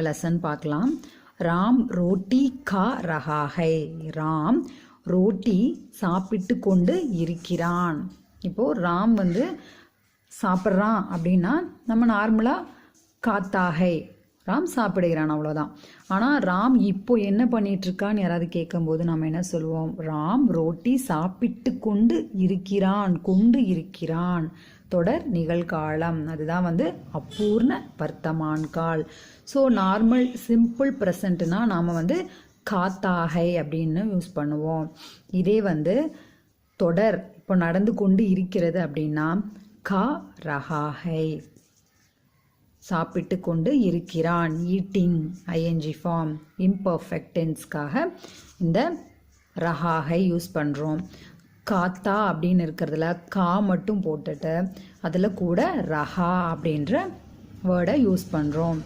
Lesson பார்க்கலாம். ராம் ரோட்டி கா ரஹா high. Ram roti சாப்பிட்டு கொண்டு இருக்கிறான். இப்போது ராம் வந்து சாப்பிட்றான் அப்படின்னா நம்ம நார்மலாக காத்தாகை ராம் சாப்பிடுகிறான் அவ்வளோதான். ஆனால் ராம் இப்போ என்ன பண்ணிகிட்ருக்கான்னு யாராவது கேட்கும்போது நம்ம என்ன சொல்லுவோம்? ராம் ரோட்டி சாப்பிட்டு கொண்டு இருக்கிறான். தொடர் நிகழ்காலம், அதுதான் வந்து அபூர்ண வர்த்தமான் கால். ஸோ நார்மல் சிம்பிள் ப்ரெசண்ட்னா நாம் வந்து காத்தாகை அப்படின்னு யூஸ் பண்ணுவோம். இதே வந்து தொடர் இப்போ நடந்து கொண்டு இருக்கிறது அப்படின்னா கா ரஹாஹை. சாப்பிட்டு கொண்டு இருக்கிறான், ஈட்டிங், ஐஎன்ஜி ஃபார்ம், இம்பர்ஃபெக்ட் டென்ஸ்க்காக இந்த ரஹாஹை யூஸ் பண்ணுறோம். காத்தா அப்படின்னு இருக்கிறதுல கா மட்டும் போட்டுட்டு அதில் கூட ரஹா அப்படின்ற வேர்டை யூஸ் பண்ணுறோம்.